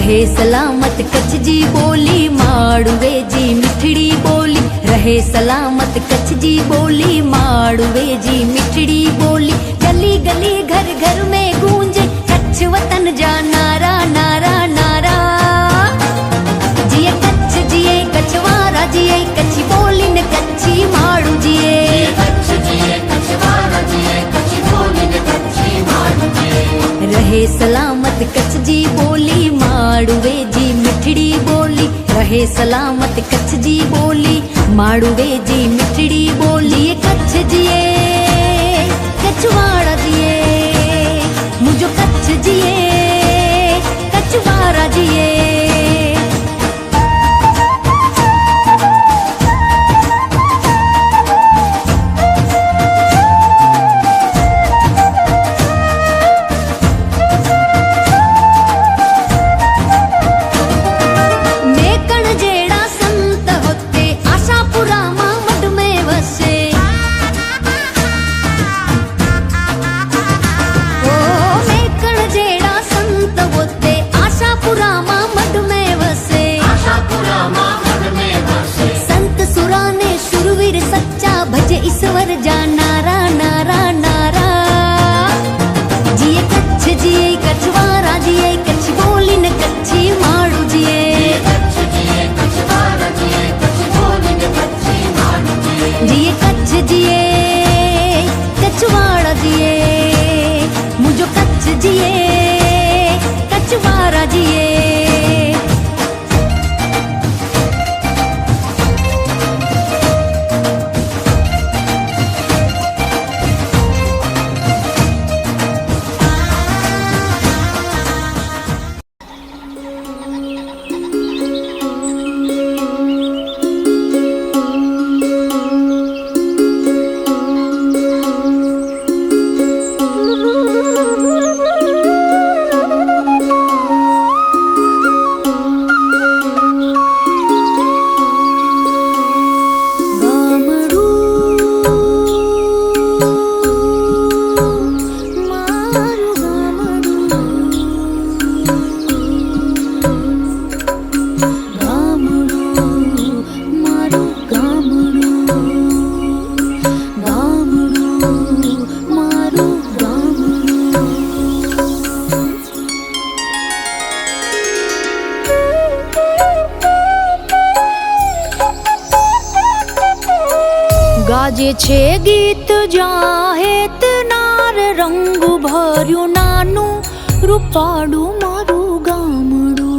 रहे सलामत कच्छ जी बोली माड़ुवे जी मिठड़ी बोली। रहे सलामत कच्छ जी बोली माड़ुवे जी मिठड़ी बोली। गली गली घर घर में गूंजे कच्छ वतन जा नारा नारा नारा। जिए कच्छ जिए कच्छवारा जिए कच्छी बोली न कच्छी माड़ू जिए। रहे सलामत कच्छ जी बोली माड़ुवे जी मिठड़ी बोली। रहे सलामत कच्छ जी बोली माड़ुवे जी मिठड़ी बोली। कच्छ जिए कच्छवाड़ा जिए मुझो कच्छ जिए कच्छवाड़ा जिए। ईश्वर जा नारा नारा नारा। जिए कच्छ जिए कच्छवारा जिए कच्छ बोली न कच्छी माड़ू जिए। जिए कच्छ जिए कच्छवाड़ा जिए मुझो कच्छ जिए कच्छवाड़ा जिए। गाजे छे गीत जाहेत नार रंग भर्यु नानु रूपाड़ू मारू गामड़ू।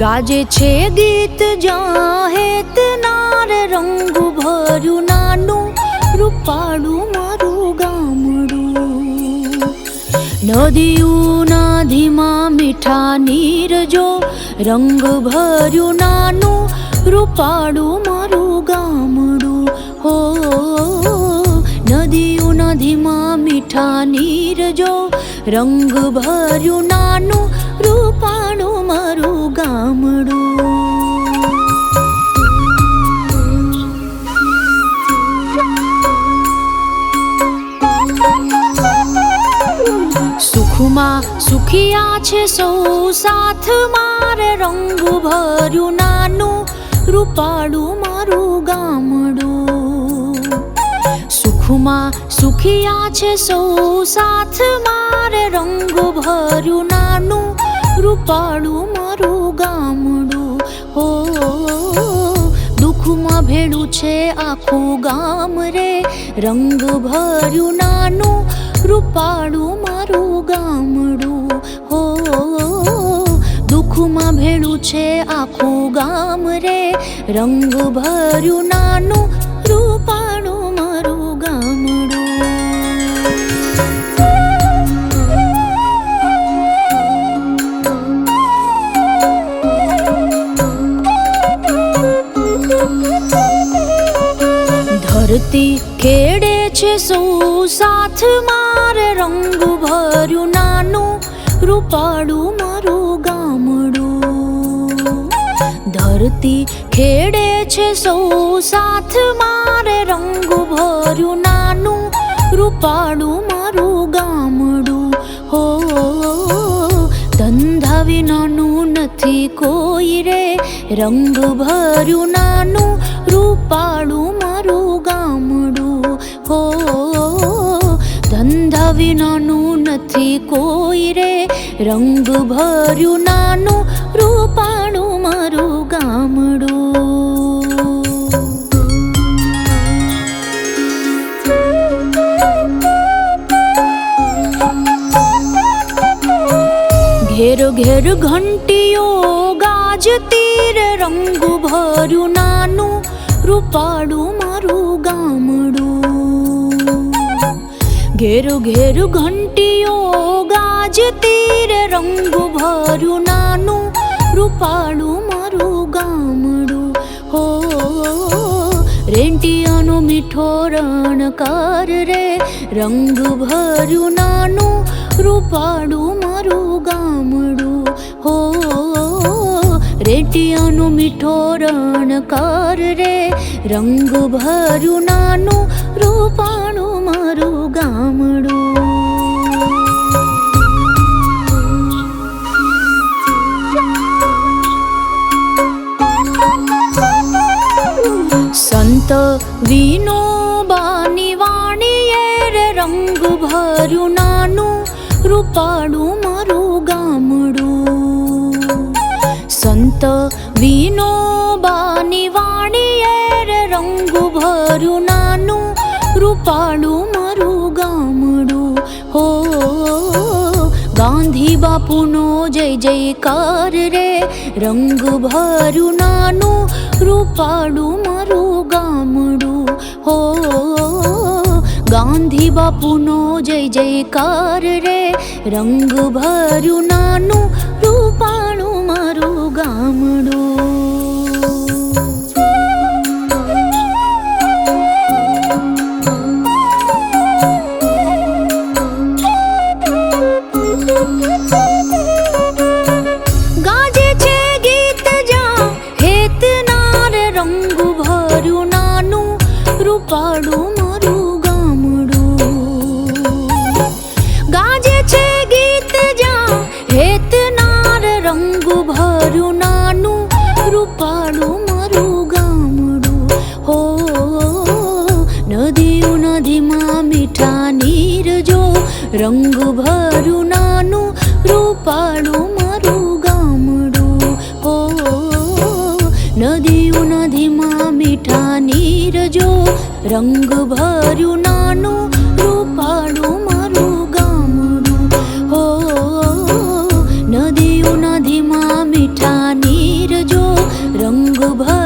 गाजे छे गीत जाहेत नार रंग भर्यु नानु रूपाड़ू मारू गामड़ू। नदियू नदीमा मीठा नीर जो रंग भर्यु नानु रूपाड़ू मारू गामड़ू। हो नदियू नदीमा मीठा नीर जो रंग भर्यु नानु रूपाड़ू मारू गामड़ू। सुखमा सुखिया छे सौ साथ मारे रंग भर्यु नानु रूपाड़ू मारू गामड़ू। सुखमा सुखिया छे सौ साथ मारे रंग भर्यु नानु रूपाड़ू मारू गामड़ू। हो दुखमा भेड़ू छे आखू गाम रे रंग भर्यु नानु रूपाड़ू मारू गामड़ू। हो दुखमा भेड़ू छे आखू गाम रे रंग भर्यु नानु रूपाड़ू मारू गामड़ू। धरती खेड़े छे सौ साथ मारे रंग भर्यु नानु रूपाड़ू मारू गामड़ू। धरती खेड़े छे सौ साथ मारे रंग भर्यु नानु रूपाड़ू मारू गामड़ू। हो धंधा નથી કોઈ રે, રંગ ભર્યું નાનું રૂપાળું મારું ગામડું. હો ધંધા વિનાનું નથી કોઈ રે, રંગ ભર્યું નાનું રૂપાળું મારું ગામડું. ઘેર ઘેર ઘંટીઓ ગાજતી રે, રંગ ભર્યું નાનું રૂપાળું મારું ગામડું. ઘેર ઘેર ઘંટીઓ ગાજતી રે, રંગ ભર્યું નાનું રૂપાળું મારું ગામડું. હો રેંટિયાનો મીઠો રણકાર રે, રંગ ભર્યું નાનું રૂપાળું મારું ગામડું. હો રેંટિયાનો મીઠો રણકાર રે, રંગ ભર્યું નાનું રૂપાળું મારું ગામડું. સંત વિનોબાની વાણીએ રે, રંગ ભર્યું નાનું રૂપાળું મારું ગામડું. સંત વિનોબાની વાણીએ રે, રંગ ભર્યું નાનું રૂપાળું મારું ગામડું. હો ગાંધી બાપુનો જય જયકાર રે, રંગ ભર્યું નાનું રૂપાળું મારું ગામડું. હો ગાંધી બાપુનો જય જયકાર રે, રંગ ભર્યું નાનું રૂપાળું મારું ગામડું. ગાજે છે ગીત જ્યાં હેતનાર, રંગ ભર્યું નાનું રૂપાળું મારું ગામડું. ગાજે છે ગીત જ્યાં હેતનાર, રંગ ભર્યું નાનું રૂપાળું મારું ગામડું. હો નદીઓ નદીમાં મીઠા નીર જો, રંગ ભર્યું નાનું રૂપાળું મારું ગામડું. હો નદીઓ નદીમાં મીઠા નીર જો, રંગ ભર્યું નાનું રૂપાળું મારું ગામડું. હો નદીઓ નદીમાં મીઠા નીર જો, રંગ ભર્યું